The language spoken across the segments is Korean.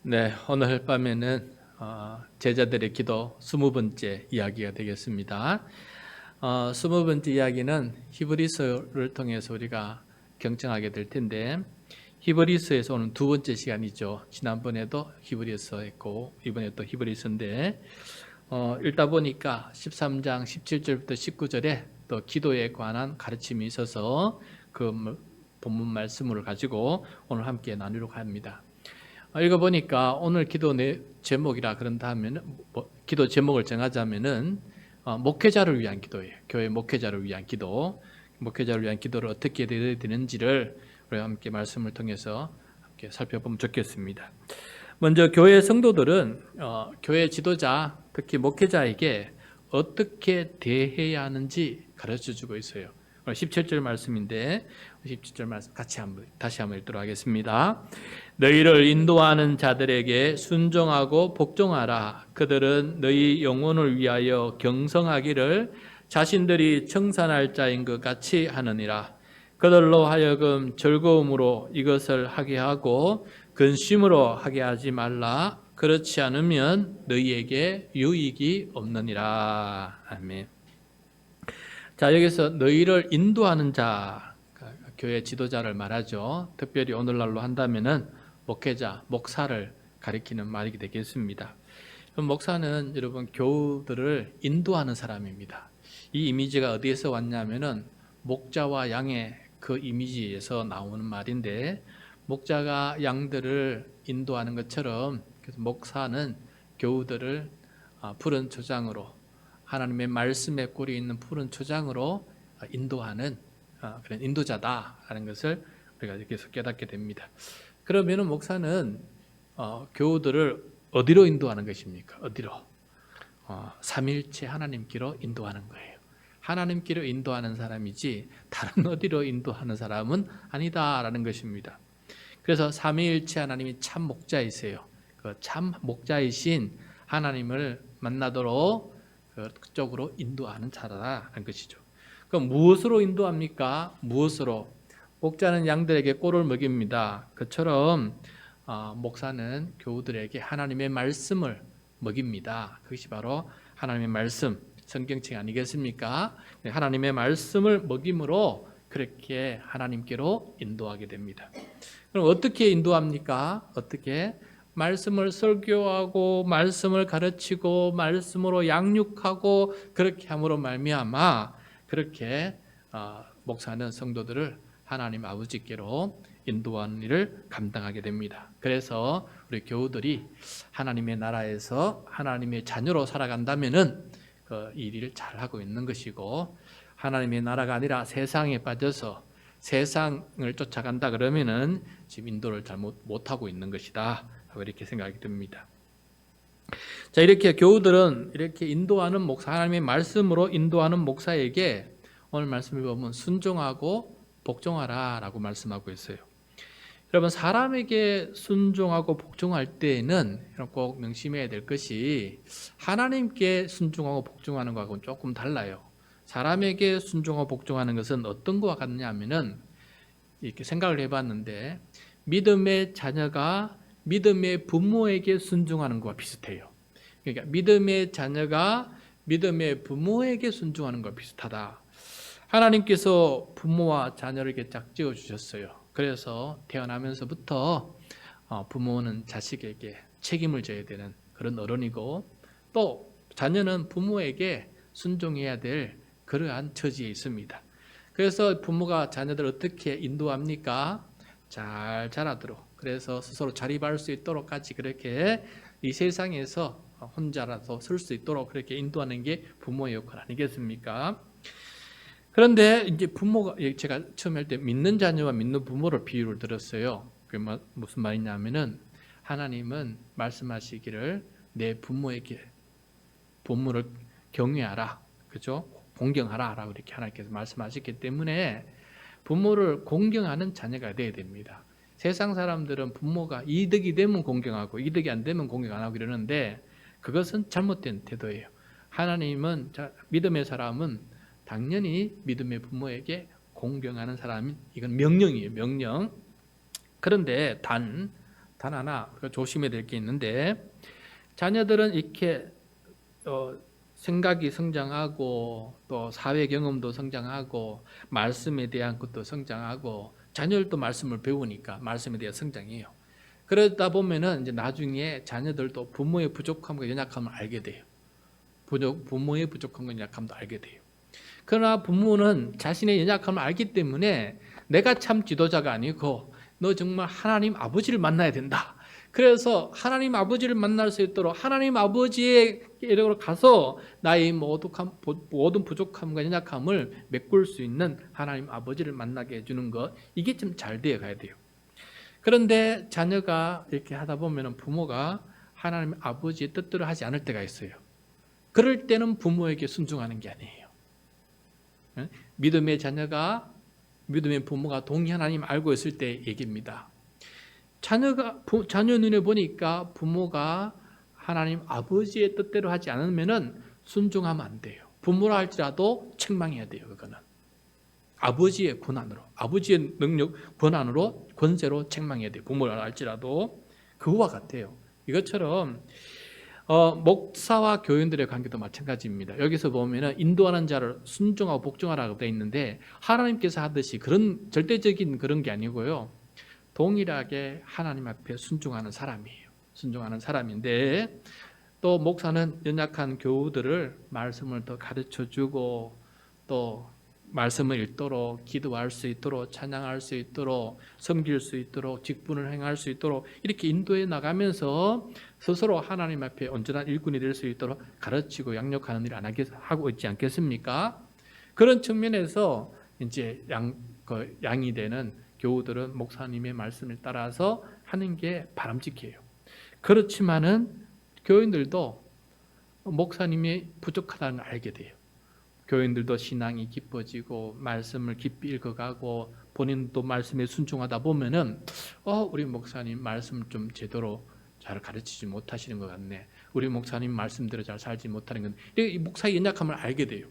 네, 오늘 밤에는 제자들의 기도 20번째 이야기가 되겠습니다. 20번째 이야기는 히브리서를 통해서 우리가 경청하게 될 텐데, 히브리서에서 오는 두 번째 시간이죠. 지난번에도 히브리서 했고 이번에 또 히브리서인데, 읽다 보니까 13장 17절부터 19절에 또 기도에 관한 가르침이 있어서 그 본문 말씀을 가지고 오늘 함께 나누려고 합니다. 읽어보니까 오늘 기도 제목이라 그런다 하면, 기도 제목을 정하자면은 목회자를 위한 기도예요. 교회 목회자를 위한 기도, 목회자를 위한 기도를 어떻게 드려야 되는지를 우리 함께 말씀을 통해서 함께 살펴보면 좋겠습니다. 먼저 교회 성도들은 교회 지도자, 특히 목회자에게 어떻게 대해야 하는지 가르쳐주고 있어요. 17절 말씀인데 17절 말씀 다시 한번 읽도록 하겠습니다. 너희를 인도하는 자들에게 순종하고 복종하라. 그들은 너희 영혼을 위하여 경성하기를 자신들이 청산할 자인 것 같이 하느니라. 그들로 하여금 즐거움으로 이것을 하게 하고 근심으로 하게 하지 말라. 그렇지 않으면 너희에게 유익이 없느니라. 아멘. 자, 여기서 너희를 인도하는 자, 교회 지도자를 말하죠. 특별히 오늘날로 한다면은 목회자, 목사를 가리키는 말이 되겠습니다. 목사는 여러분 교우들을 인도하는 사람입니다. 이 이미지가 어디에서 왔냐면은 목자와 양의 그 이미지에서 나오는 말인데, 목자가 양들을 인도하는 것처럼 그래서 목사는 교우들을 푸른 초장으로, 하나님의 말씀에 꿀이 있는 푸른 초장으로 인도하는 그런 인도자다라는 것을 우리가 여기서 깨닫게 됩니다. 그러면 목사는 교우들을 어디로 인도하는 것입니까? 어디로? 삼일체 하나님께로 인도하는 거예요. 하나님께로 인도하는 사람이지 다른 어디로 인도하는 사람은 아니다라는 것입니다. 그래서 삼위일체 하나님이 참 목자이세요. 그 참 목자이신 하나님을 만나도록 그쪽으로 인도하는 자라는 것이죠. 그럼 무엇으로 인도합니까? 무엇으로? 목자는 양들에게 꼴을 먹입니다. 그처럼 목사는 교우들에게 하나님의 말씀을 먹입니다. 그것이 바로 하나님의 말씀, 성경책 아니겠습니까? 하나님의 말씀을 먹임으로 그렇게 하나님께로 인도하게 됩니다. 그럼 어떻게 인도합니까? 어떻게? 말씀을 설교하고 말씀을 가르치고 말씀으로 양육하고 그렇게 함으로 말미암아 그렇게 목사는 성도들을 하나님 아버지께로 인도하는 일을 감당하게 됩니다. 그래서 우리 교우들이 하나님의 나라에서 하나님의 자녀로 살아간다면은 그 일을 잘 하고 있는 것이고, 하나님의 나라가 아니라 세상에 빠져서 세상을 쫓아간다 그러면은 지금 인도를 잘못 못하고 있는 것이다. 이렇게 생각이 듭니다. 자, 이렇게 교우들은 이렇게 인도하는 목사, 하나님의 말씀으로 인도하는 목사에게 오늘 말씀을 보면 순종하고 복종하라라고 말씀하고 있어요. 여러분, 사람에게 순종하고 복종할 때에는 꼭 명심해야 될 것이 하나님께 순종하고 복종하는 것하고는 조금 달라요. 사람에게 순종하고 복종하는 것은 어떤 것과 같냐면은, 이렇게 생각을 해봤는데 믿음의 자녀가 믿음의 부모에게 순종하는 것과 비슷해요. 그러니까 믿음의 자녀가 믿음의 부모에게 순종하는 것과 비슷하다. 하나님께서 부모와 자녀를 이렇게 짝지어 주셨어요. 그래서 태어나면서부터 부모는 자식에게 책임을 져야 되는 그런 어른이고, 또 자녀는 부모에게 순종해야 될 그러한 처지에 있습니다. 그래서 부모가 자녀들을 어떻게 인도합니까? 잘 자라도록, 그래서 스스로 자립할 수 있도록까지 그렇게 이 세상에서 혼자라도 설 수 있도록 그렇게 인도하는 게 부모의 역할 아니겠습니까? 그런데 이제 부모가, 제가 처음 할 때 믿는 자녀와 믿는 부모를 비유를 들었어요. 그게 무슨 말이냐면은, 하나님은 말씀하시기를 내 부모에게 부모를 경외하라, 그죠? 공경하라라고 이렇게 하나님께서 말씀하셨기 때문에 부모를 공경하는 자녀가 되어야 됩니다. 세상 사람들은 부모가 이득이 되면 공경하고 이득이 안 되면 공경 안 하고 이러는데, 그것은 잘못된 태도예요. 하나님은, 믿음의 사람은 당연히 믿음의 부모에게 공경하는 사람이, 이건 명령이에요. 명령. 그런데 단 하나 우리가 조심해야 될 게 있는데, 자녀들은 이렇게 생각이 성장하고 또 사회 경험도 성장하고 말씀에 대한 것도 성장하고 자녀들도 말씀을 배우니까 말씀에 대한 성장이에요. 그러다 보면은 이제 나중에 자녀들도 부모의 부족함과 연약함을 알게 돼요. 부모의 부족함과 연약함도 알게 돼요. 그러나 부모는 자신의 연약함을 알기 때문에 내가 참 지도자가 아니고 너 정말 하나님 아버지를 만나야 된다. 그래서 하나님 아버지를 만날 수 있도록 하나님 아버지에게로 가서 나의 모든 부족함과 연약함을 메꿀 수 있는 하나님 아버지를 만나게 해주는 것, 이게 좀 잘 되어 가야 돼요. 그런데 자녀가 이렇게 하다 보면 부모가 하나님 아버지의 뜻대로 하지 않을 때가 있어요. 그럴 때는 부모에게 순종하는 게 아니에요. 믿음의 자녀가 믿음의 부모가 동의 하나님 알고 있을 때 얘기입니다. 자녀 눈에 보니까 부모가 하나님 아버지의 뜻대로 하지 않으면은 순종하면 안 돼요. 부모라 할지라도 책망해야 돼요. 그거는 아버지의 권한으로, 아버지의 능력 권한으로, 권세로 책망해야 돼요. 부모라 할지라도. 그거와 같아요. 이것처럼 목사와 교인들의 관계도 마찬가지입니다. 여기서 보면은 인도하는 자를 순종하고 복종하라고 되어 있는데, 하나님께서 하듯이 그런 절대적인 그런 게 아니고요. 동일하게 하나님 앞에 순종하는 사람이에요. 순종하는 사람인데, 또 목사는 연약한 교우들을 말씀을 더 가르쳐주고 또 말씀을 읽도록, 기도할 수 있도록, 찬양할 수 있도록, 섬길 수 있도록, 직분을 행할 수 있도록 이렇게 인도해 나가면서 스스로 하나님 앞에 온전한 일꾼이 될 수 있도록 가르치고 양육하는 일을 하고 있지 않겠습니까? 그런 측면에서 이제 양이 되는 교우들은 목사님의 말씀을 따라서 하는 게 바람직해요. 그렇지만은 교인들도 목사님이 부족하다는 걸 알게 돼요. 교인들도 신앙이 깊어지고 말씀을 깊이 읽어가고 본인도 말씀에 순종하다 보면은 우리 목사님 말씀 좀 제대로 잘 가르치지 못하시는 것 같네. 우리 목사님 말씀대로 잘 살지 못하는 건, 이 목사의 연약함을 알게 돼요.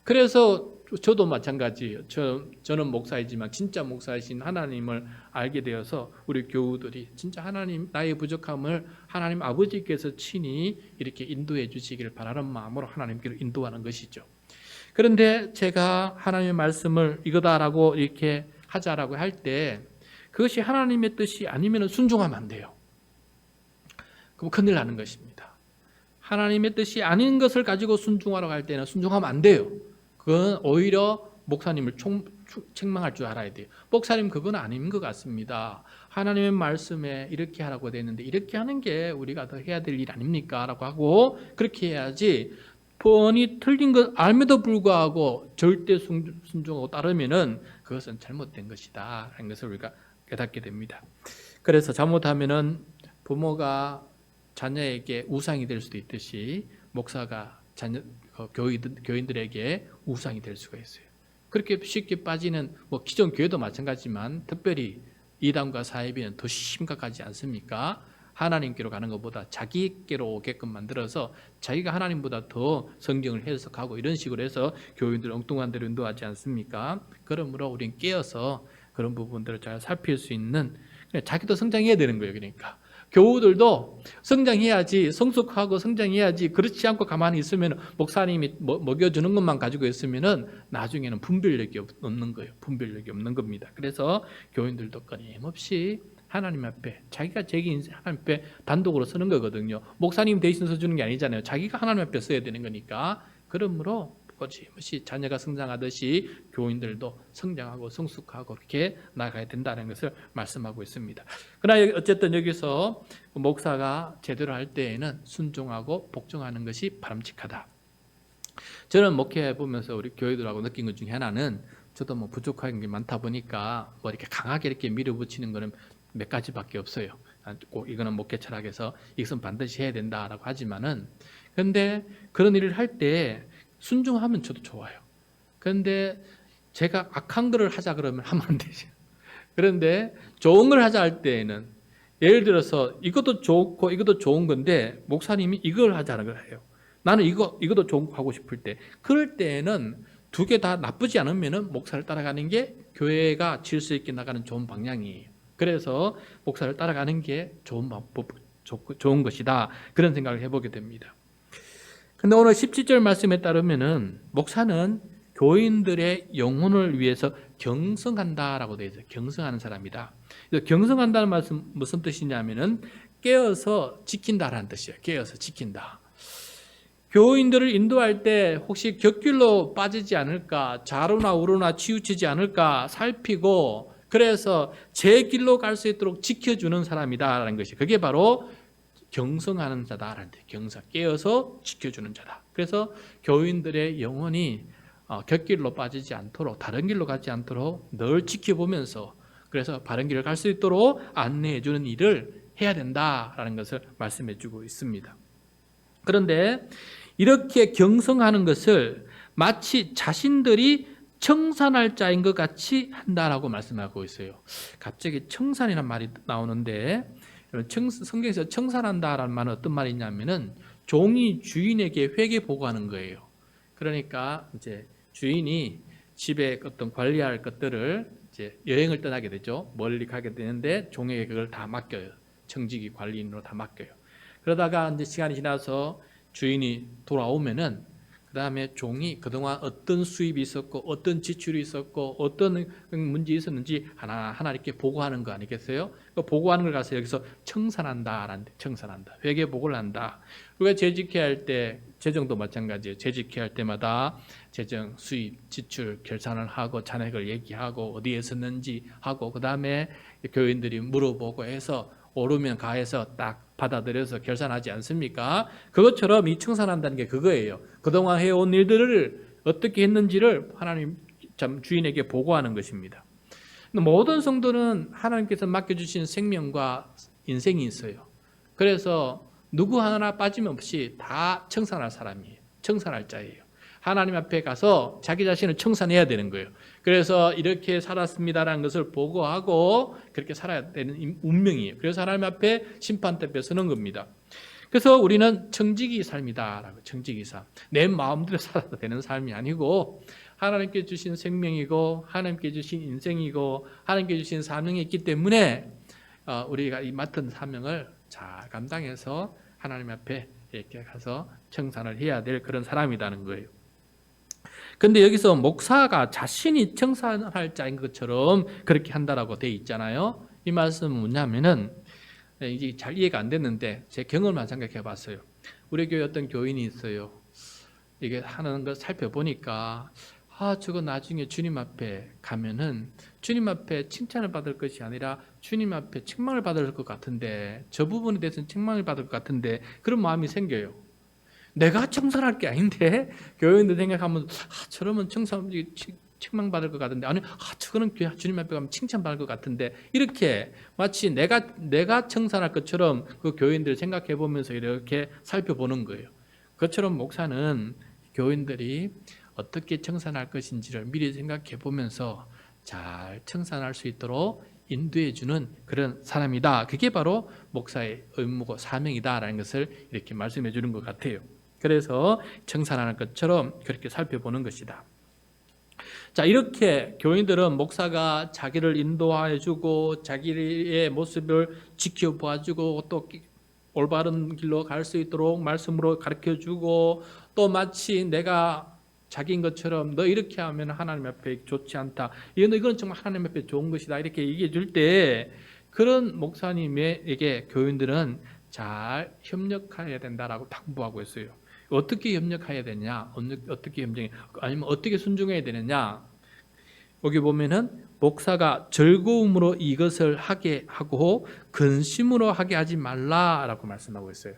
그래서 저도 마찬가지예요. 저는 목사이지만 진짜 목사이신 하나님을 알게 되어서 우리 교우들이 진짜 하나님, 나의 부족함을 하나님 아버지께서 친히 이렇게 인도해 주시기를 바라는 마음으로 하나님께로 인도하는 것이죠. 그런데 제가 하나님의 말씀을 이거다라고 이렇게 하자라고 할 때 그것이 하나님의 뜻이 아니면 순종하면 안 돼요. 그럼 큰일 나는 것입니다. 하나님의 뜻이 아닌 것을 가지고 순종하라고 할 때는 순종하면 안 돼요. 그건 오히려 목사님을 책망할 줄 알아야 돼요. 목사님 그건 아닌 것 같습니다. 하나님의 말씀에 이렇게 하라고 되어 있는데 이렇게 하는 게 우리가 더 해야 될 일 아닙니까? 라고 하고 그렇게 해야지, 뻔히 틀린 것 알면도 불구하고 절대 순종하고 따르면은 그것은 잘못된 것이다 하는 것을 우리가 깨닫게 됩니다. 그래서 잘못하면은 부모가 자녀에게 우상이 될 수도 있듯이 목사가 교인들에게 우상이 될 수가 있어요. 그렇게 쉽게 빠지는 기존 교회도 마찬가지지만 특별히 이단과 사이비는 더 심각하지 않습니까? 하나님께로 가는 것보다 자기께로 오게끔 만들어서 자기가 하나님보다 더 성경을 해석하고 이런 식으로 해서 교인들 엉뚱한 대로 인도하지 않습니까? 그러므로 우리는 깨어서 그런 부분들을 잘 살필 수 있는, 자기도 성장해야 되는 거예요. 그러니까 교우들도 성장해야지, 성숙하고 성장해야지. 그렇지 않고 가만히 있으면 목사님이 먹여주는 것만 가지고 있으면은 나중에는 분별력이 없는 거예요. 분별력이 없는 겁니다. 그래서 교인들도 끊임없이 하나님 앞에, 자기가 자기 인생 하나님 앞에 단독으로 쓰는 거거든요. 목사님 대신 써주는 게 아니잖아요. 자기가 하나님 앞에 써야 되는 거니까. 그러므로 끊임없이 자녀가 성장하듯이 교인들도 성장하고 성숙하고 그렇게 나가야 된다는 것을 말씀하고 있습니다. 그러나 어쨌든 여기서 목사가 제대로 할 때에는 순종하고 복종하는 것이 바람직하다. 저는 목회해 보면서 우리 교회들하고 느낀 것 중에 하나는, 저도 부족한 게 많다 보니까 이렇게 강하게 이렇게 밀어붙이는 거는 몇 가지밖에 없어요. 꼭 이거는 목회 철학에서 이것은 반드시 해야 된다라고 하지만은, 그런데 그런 일을 할 때 순종하면 저도 좋아요. 그런데 제가 악한 거를 하자 그러면 하면 안 되죠. 그런데 좋은 걸 하자 할 때에는, 예를 들어서 이것도 좋고 이것도 좋은 건데 목사님이 이걸 하자는 걸 해요. 나는 이것도 좋은 거 하고 싶을 때, 그럴 때에는 두 개 다 나쁘지 않으면은 목사를 따라가는 게 교회가 질서 있게 나가는 좋은 방향이에요. 그래서 목사를 따라가는 게 좋은 방법, 좋은 것이다. 그런 생각을 해보게 됩니다. 근데 오늘 17절 말씀에 따르면은 목사는 교인들의 영혼을 위해서 경성한다라고 되어 있어요. 경성하는 사람이다. 그래서 경성한다는 말씀 무슨 뜻이냐면은 깨어서 지킨다라는 뜻이에요. 깨어서 지킨다. 교인들을 인도할 때 혹시 곁길로 빠지지 않을까, 좌로나 우로나 치우치지 않을까 살피고, 그래서 제 길로 갈 수 있도록 지켜주는 사람이다라는 것이, 그게 바로 경성하는 자다라는 뜻. 경성, 깨어서 지켜주는 자다. 그래서 교인들의 영혼이 곁길로 빠지지 않도록, 다른 길로 가지 않도록 늘 지켜보면서, 그래서 바른 길을 갈 수 있도록 안내해 주는 일을 해야 된다라는 것을 말씀해 주고 있습니다. 그런데 이렇게 경성하는 것을 마치 자신들이 청산할 자인 것 같이 한다라고 말씀하고 있어요. 갑자기 청산이라는 말이 나오는데, 성경에서 청산한다라는 말은 어떤 말이냐면은 종이 주인에게 회계 보고하는 거예요. 그러니까 이제 주인이 집에 어떤 관리할 것들을 이제 여행을 떠나게 되죠. 멀리 가게 되는데 종에게 그걸 다 맡겨요. 청지기 관리인으로 다 맡겨요. 그러다가 이제 시간이 지나서 주인이 돌아오면은 그 다음에 종이 그동안 어떤 수입이 있었고 어떤 지출이 있었고 어떤 문제 있었는지 하나하나 이렇게 보고하는 거 아니겠어요? 그 보고하는 걸 가서 여기서 청산한다라는 청산한다. 회계 보고를 한다. 우리가 재직해야 할 때 재정도 마찬가지예요. 재직해야 할 때마다 재정, 수입, 지출 결산을 하고 잔액을 얘기하고 어디에 썼는지 하고 그 다음에 교인들이 물어보고 해서 오르면 가해서 딱 받아들여서 결산하지 않습니까? 그것처럼 이 청산한다는 게 그거예요. 그동안 해온 일들을 어떻게 했는지를 하나님 주인에게 보고하는 것입니다. 모든 성도는 하나님께서 맡겨주신 생명과 인생이 있어요. 그래서 누구 하나 빠짐없이 다 청산할 사람이에요. 청산할 자예요. 하나님 앞에 가서 자기 자신을 청산해야 되는 거예요. 그래서 이렇게 살았습니다라는 것을 보고하고 그렇게 살아야 되는 운명이에요. 그래서 하나님 앞에 심판대 서는 겁니다. 그래서 우리는 청지기 삶이다라고. 청지기 삶. 내 마음대로 살아도 되는 삶이 아니고 하나님께 주신 생명이고 하나님께 주신 인생이고 하나님께 주신 사명이 있기 때문에 우리가 이 맡은 사명을 잘 감당해서 하나님 앞에 이렇게 가서 청산을 해야 될 그런 사람이라는 거예요. 근데 여기서 목사가 자신이 청산할 자인 것처럼 그렇게 한다라고 돼 있잖아요. 이 말씀은 뭐냐면은 이게 잘 이해가 안 됐는데 제 경험을 생각해 봤어요. 우리 교회 어떤 교인이 있어요. 이게 하는 걸 살펴보니까 저거 나중에 주님 앞에 가면은 주님 앞에 칭찬을 받을 것이 아니라 주님 앞에 책망을 받을 것 같은데, 저 부분에 대해서는 책망을 받을 것 같은데 그런 마음이 생겨요. 내가 청산할 게 아닌데 교인들 생각하면 저러면 책망받을 것 같은데, 아니 저거는 주님 앞에 가면 칭찬받을 것 같은데, 이렇게 마치 내가 청산할 것처럼 그 교인들을 생각해 보면서 이렇게 살펴보는 거예요. 그것처럼 목사는 교인들이 어떻게 청산할 것인지를 미리 생각해 보면서 잘 청산할 수 있도록 인도해 주는 그런 사람이다. 그게 바로 목사의 의무고 사명이다라는 것을 이렇게 말씀해 주는 것 같아요. 그래서 청산하는 것처럼 그렇게 살펴보는 것이다. 자, 이렇게 교인들은 목사가 자기를 인도해 주고 자기의 모습을 지켜봐 주고 또 올바른 길로 갈 수 있도록 말씀으로 가르쳐 주고, 또 마치 내가 자기인 것처럼 너 이렇게 하면 하나님 앞에 좋지 않다, 이건 정말 하나님 앞에 좋은 것이다, 이렇게 얘기해 줄 때 그런 목사님에게 교인들은 잘 협력해야 된다라고 당부하고 있어요. 어떻게 협력해야 되냐, 어떻게 아니면 어떻게 순종해야 되느냐. 여기 보면은 목사가 즐거움으로 이것을 하게 하고 근심으로 하게 하지 말라라고 말씀하고 있어요.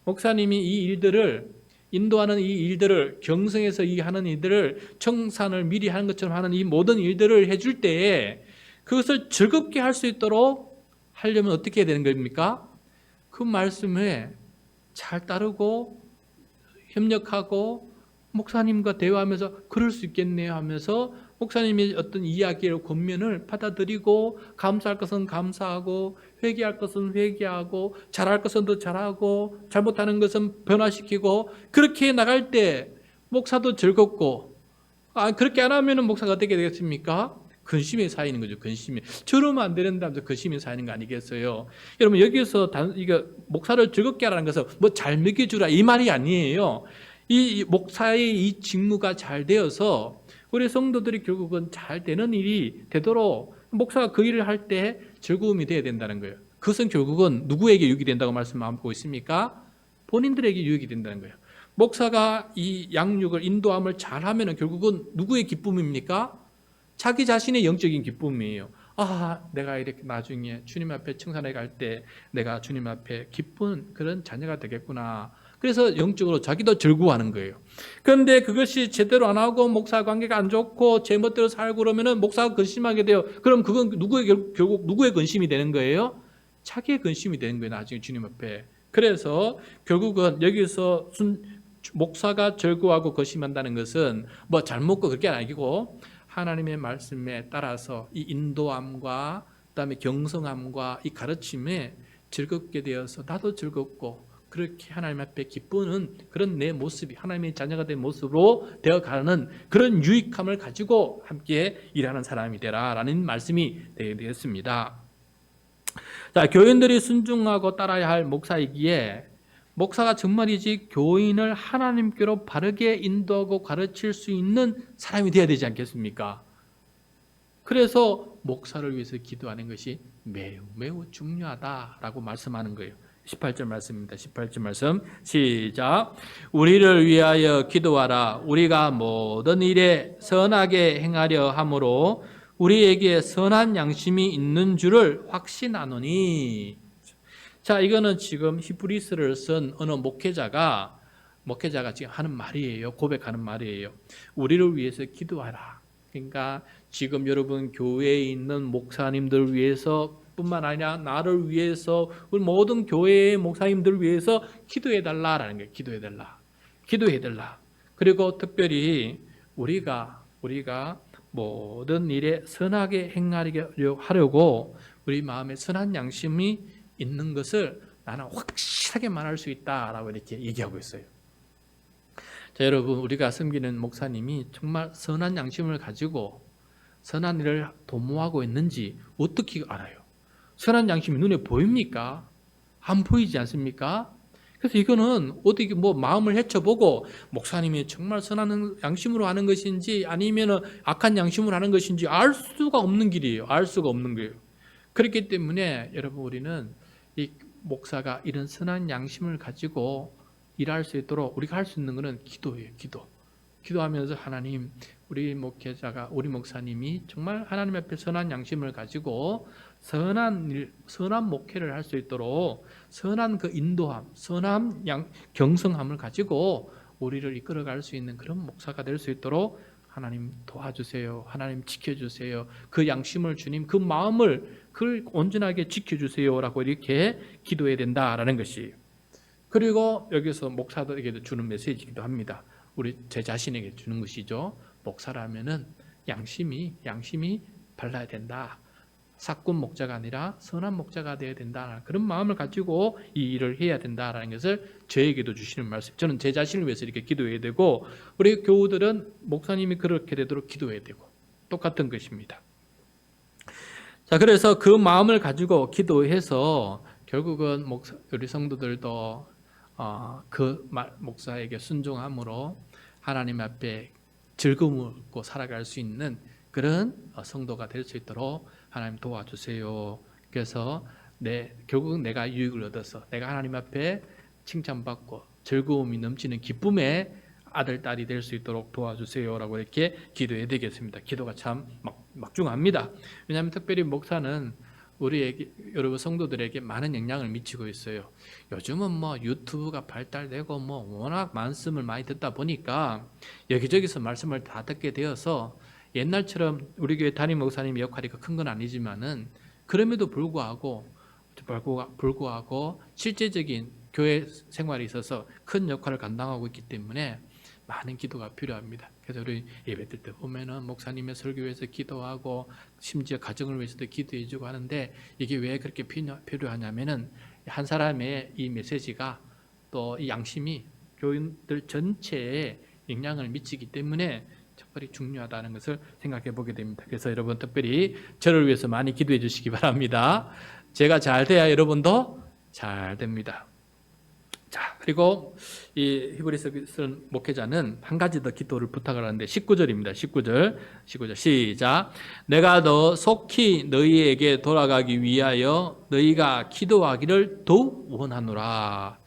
목사님이 이 일들을 인도하는 이 일들을, 경성에서 이 하는 일들을, 청산을 미리 하는 것처럼 하는 이 모든 일들을 해줄 때에 그것을 즐겁게 할 수 있도록 하려면 어떻게 해야 되는 겁니까? 그 말씀에 잘 따르고 협력하고 목사님과 대화하면서 그럴 수 있겠네요 하면서 목사님의 어떤 이야기를 권면을 받아들이고, 감사할 것은 감사하고 회개할 것은 회개하고 잘할 것은 더 잘하고 잘못하는 것은 변화시키고, 그렇게 나갈 때 목사도 즐겁고, 그렇게 안 하면 목사가 어떻게 되겠습니까? 근심에 쌓이는 거죠. 근심에. 저러면 안 되는다면서 근심에 쌓이는 거 아니겠어요? 여러분 여기서 이거 목사를 즐겁게 하라는 것은 뭐 잘 먹여주라 이 말이 아니에요. 이 목사의 이 직무가 잘 되어서 우리 성도들이 결국은 잘 되는 일이 되도록 목사가 그 일을 할 때 즐거움이 돼야 된다는 거예요. 그것은 결국은 누구에게 유익이 된다고 말씀하고 있습니까? 본인들에게 유익이 된다는 거예요. 목사가 이 양육을 인도함을 잘하면 결국은 누구의 기쁨입니까? 자기 자신의 영적인 기쁨이에요. 내가 이렇게 나중에 주님 앞에 청산해 갈 때 내가 주님 앞에 기쁜 그런 자녀가 되겠구나. 그래서 영적으로 자기도 즐거워하는 거예요. 그런데 그것이 제대로 안 하고 목사 관계가 안 좋고 제 멋대로 살고 그러면은 목사가 근심하게 돼요. 그럼 그건 결국 누구의 근심이 되는 거예요? 자기의 근심이 되는 거예요. 나중에 주님 앞에. 그래서 결국은 여기서 목사가 즐거워하고 근심한다는 것은 뭐 잘 먹고 그렇게 아니고 하나님의 말씀에 따라서 이 인도함과 그다음에 경성함과 이 가르침에 즐겁게 되어서 나도 즐겁고 그렇게 하나님 앞에 기쁘는 그런 내 모습이 하나님의 자녀가 된 모습으로 되어가는 그런 유익함을 가지고 함께 일하는 사람이 되라라는 말씀이 되겠습니다. 자, 교인들이 순종하고 따라야 할 목사이기에 목사가 정말이지 교인을 하나님께로 바르게 인도하고 가르칠 수 있는 사람이 되어야 되지 않겠습니까? 그래서 목사를 위해서 기도하는 것이 매우 매우 중요하다라고 말씀하는 거예요. 18절 말씀입니다. 18절 말씀 시작. 우리를 위하여 기도하라. 우리가 모든 일에 선하게 행하려 함으로 우리에게 선한 양심이 있는 줄을 확신하노니. 자, 이거는 지금 히브리서를 쓴 어느 목회자가 지금 하는 말이에요. 고백하는 말이에요. 우리를 위해서 기도하라. 그러니까 지금 여러분 교회에 있는 목사님들 위해서 뿐만 아니라 나를 위해서 우리 모든 교회의 목사님들을 위해서 기도해 달라라는 거예요. 기도해 달라. 그리고 특별히 우리가 모든 일에 선하게 행하려고 우리 마음에 선한 양심이 있는 것을 나는 확실하게 말할 수 있다라고 이렇게 얘기하고 있어요. 자, 여러분 우리가 섬기는 목사님이 정말 선한 양심을 가지고 선한 일을 도모하고 있는지 어떻게 알아요? 선한 양심이 눈에 보입니까? 안 보이지 않습니까? 그래서 이거는 어떻게 마음을 헤쳐보고 목사님이 정말 선한 양심으로 하는 것인지 아니면 악한 양심으로 하는 것인지 알 수가 없는 길이에요. 알 수가 없는 거예요. 그렇기 때문에 여러분 우리는 이 목사가 이런 선한 양심을 가지고 일할 수 있도록 우리가 할 수 있는 것은 기도예요. 기도하면서 하나님, 우리 목회자가 우리 목사님이 정말 하나님 앞에 선한 양심을 가지고 선한 목회를 할 수 있도록 선한 그 인도함, 선한 경성함을 가지고 우리를 이끌어갈 수 있는 그런 목사가 될 수 있도록 하나님 도와주세요. 하나님 지켜주세요. 그 양심을 주님, 그 마음을 그걸 온전하게 지켜주세요라고 이렇게 기도해야 된다라는 것이. 그리고 여기서 목사들에게도 주는 메시지이기도 합니다. 우리 제 자신에게 주는 것이죠. 목사라면은 양심이 발라야 된다. 사꾼 목자가 아니라 선한 목자가 되어야 된다. 그런 마음을 가지고 이 일을 해야 된다라는 것을 저에게도 주시는 말씀. 저는 제 자신을 위해서 이렇게 기도해야 되고 우리 교우들은 목사님이 그렇게 되도록 기도해야 되고 똑같은 것입니다. 자, 그래서 그 마음을 가지고 기도해서 결국은 우리 성도들도 그 목사에게 순종함으로 하나님 앞에 즐거움을 얻고 살아갈 수 있는 그런 성도가 될 수 있도록 하나님 도와주세요. 그래서 결국은 내가 유익을 얻어서 내가 하나님 앞에 칭찬받고 즐거움이 넘치는 기쁨의 아들, 딸이 될 수 있도록 도와주세요라고 이렇게 기도해야 되겠습니다. 기도가 참 막중합니다. 왜냐하면 특별히 목사는 우리에게, 여러분 성도들에게 많은 영향을 미치고 있어요. 요즘은 유튜브가 발달되고 워낙 말씀을 많이 듣다 보니까 여기저기서 말씀을 다 듣게 되어서 옛날처럼 우리 교회 담임 목사님의 역할이 큰 건 아니지만은 그럼에도 불구하고 실제적인 교회 생활에 있어서 큰 역할을 감당하고 있기 때문에 많은 기도가 필요합니다. 그래서 우리 예배 때 보면은 목사님의 설교 위해서 기도하고 심지어 가정을 위해서도 기도해주고 하는데 이게 왜 그렇게 필요하냐면은 한 사람의 이 메시지가 또 이 양심이 교인들 전체에 영향을 미치기 때문에 특별히 중요하다는 것을 생각해 보게 됩니다. 그래서 여러분 특별히 저를 위해서 많이 기도해 주시기 바랍니다. 제가 잘 돼야 여러분도 잘 됩니다. 자, 그리고 이 히브리서 목회자는 한 가지 더 기도를 부탁을 하는데 19절입니다. 19절 시작. 내가 더 속히 너희에게 돌아가기 위하여 너희가 기도하기를 더욱 원하노라.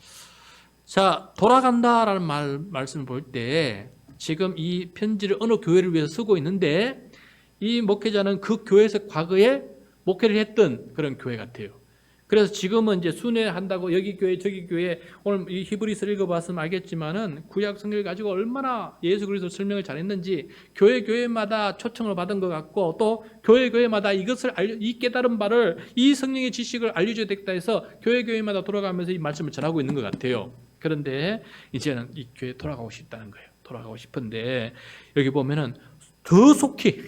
자, 돌아간다라는 말씀을 볼 때 지금 이 편지를 어느 교회를 위해서 쓰고 있는데 이 목회자는 그 교회에서 과거에 목회를 했던 그런 교회 같아요. 그래서 지금은 이제 순회한다고 여기 교회 저기 교회, 오늘 이 히브리서를 읽어봤으면 알겠지만은 구약 성경을 가지고 얼마나 예수 그리스도 설명을 잘했는지 교회마다 초청을 받은 것 같고, 또 교회마다 이것을 이 깨달은 바를, 이 성령의 지식을 알려줘야 되겠다 해서 교회마다 돌아가면서 이 말씀을 전하고 있는 것 같아요. 그런데 이제는 이 교회에 돌아가고 싶다는 거예요. 돌아가고 싶은데 여기 보면은 더 속히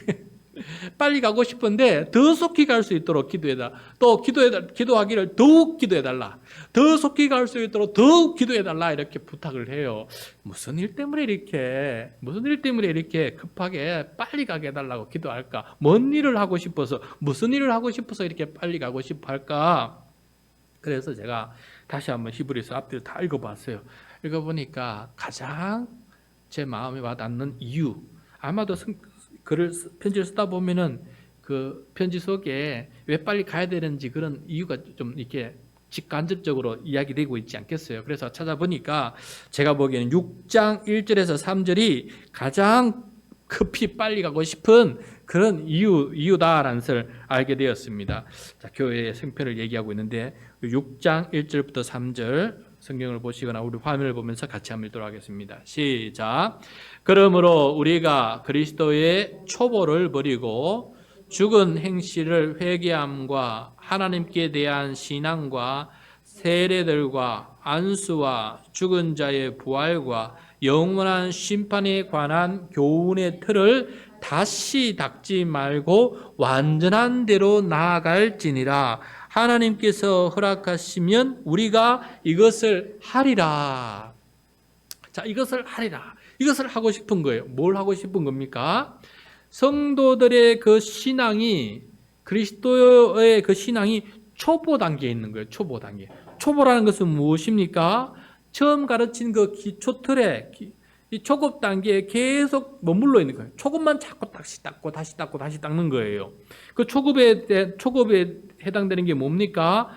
빨리 가고 싶은데 더 속히 갈 수 있도록 기도해달라. 또 기도하기를 더욱 기도해달라. 더 속히 갈 수 있도록 더욱 기도해달라. 이렇게 부탁을 해요. 무슨 일 때문에 이렇게 급하게 빨리 가게 해달라고 기도할까? 뭔 일을 하고 싶어서, 무슨 일을 하고 싶어서 이렇게 빨리 가고 싶어 할까? 그래서 제가 다시 한번 히브리서 앞뒤를 다 읽어봤어요. 읽어보니까 가장 제 마음에 와닿는 이유, 아마도 편지를 쓰다 보면은 그 편지 속에 왜 빨리 가야 되는지 그런 이유가 좀 이렇게 직간접적으로 이야기되고 있지 않겠어요? 그래서 찾아보니까 제가 보기에는 6장 1절에서 3절이 가장 급히 빨리 가고 싶은 그런 이유다라는 것을 알게 되었습니다. 자, 교회의 생편을 얘기하고 있는데 6장 1절부터 3절 성경을 보시거나 우리 화면을 보면서 같이 한번 읽도록 하겠습니다. 시작. 그러므로 우리가 그리스도의 초보를 버리고 죽은 행실을 회개함과 하나님께 대한 신앙과 세례들과 안수와 죽은 자의 부활과 영원한 심판에 관한 교훈의 틀을 다시 닦지 말고 완전한 대로 나아갈지니라. 하나님께서 허락하시면 우리가 이것을 하리라. 자, 이것을 하리라. 이것을 하고 싶은 거예요. 뭘 하고 싶은 겁니까? 성도들의 그 신앙이, 그리스도의 그 신앙이 초보 단계에 있는 거예요. 초보 단계. 초보라는 것은 무엇입니까? 처음 가르친 그 기초 틀에, 이 초급 단계에 계속 머물러 있는 거예요. 초급만 자꾸 다시 닦는 거예요. 그 초급에 해당되는 게 뭡니까?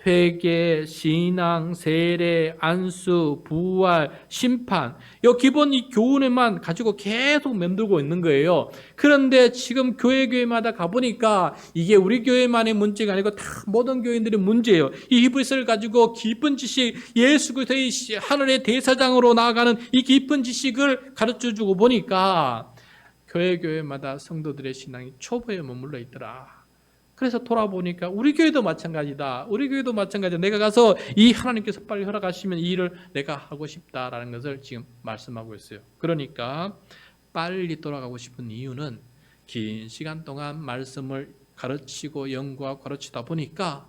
회개, 신앙, 세례, 안수, 부활, 심판. 이 기본 이 교훈에만 가지고 계속 맴돌고 있는 거예요. 그런데 지금 교회마다 가보니까 이게 우리 교회만의 문제가 아니고 다 모든 교인들의 문제예요. 이 히브리서를 가지고 깊은 지식, 예수 그리스도의 하늘의 대사장으로 나아가는 이 깊은 지식을 가르쳐주고 보니까 교회마다 성도들의 신앙이 초보에 머물러 있더라. 그래서 돌아보니까 우리 교회도 마찬가지다. 내가 가서 이 하나님께서 빨리 허락하시면 이 일을 내가 하고 싶다라는 것을 지금 말씀하고 있어요. 그러니까 빨리 돌아가고 싶은 이유는 긴 시간 동안 말씀을 가르치고 연구하고 가르치다 보니까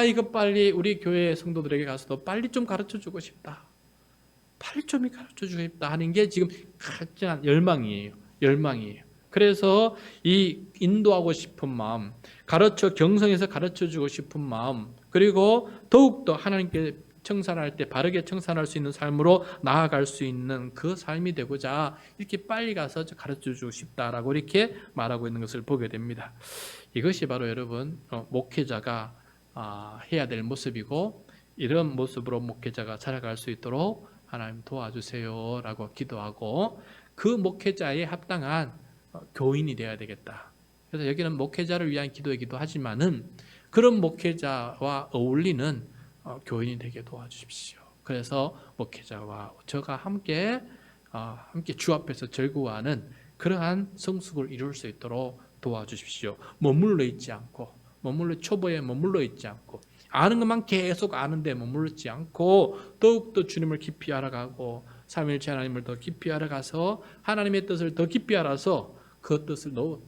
이거 빨리 우리 교회 성도들에게 가서도 빨리 좀 가르쳐주고 싶다. 빨리 좀 가르쳐주고 싶다 하는 게 지금 가장 열망이에요. 그래서 이 인도하고 싶은 마음, 경성에서 가르쳐주고 싶은 마음, 그리고 더욱더 하나님께 청산할 때 바르게 청산할 수 있는 삶으로 나아갈 수 있는 그 삶이 되고자 이렇게 빨리 가서 가르쳐주고 싶다라고 이렇게 말하고 있는 것을 보게 됩니다. 이것이 바로 여러분 목회자가 해야 될 모습이고, 이런 모습으로 목회자가 살아갈 수 있도록 하나님 도와주세요 라고 기도하고, 그 목회자에 합당한 교인이 되어야 되겠다. 그래서 여기는 목회자를 위한 기도이기도 하지만은 그런 목회자와 어울리는 교인이 되게 도와주십시오. 그래서 목회자와 저가 함께 주 앞에서 즐거워하는 그러한 성숙을 이룰 수 있도록 도와주십시오. 초보에 머물러 있지 않고 아는 것만 계속 아는데 머물지 않고 더욱더 주님을 깊이 알아가고 삼위일체 하나님을 더 깊이 알아가서 하나님의 뜻을 더 깊이 알아서 그 뜻을 더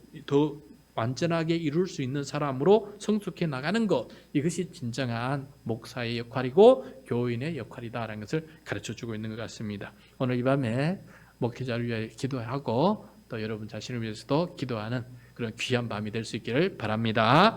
완전하게 이룰 수 있는 사람으로 성숙해 나가는 것, 이것이 진정한 목사의 역할이고 교인의 역할이다라는 것을 가르쳐주고 있는 것 같습니다. 오늘 이 밤에 목회자를 위해 기도하고 또 여러분 자신을 위해서도 기도하는 그런 귀한 밤이 될 수 있기를 바랍니다.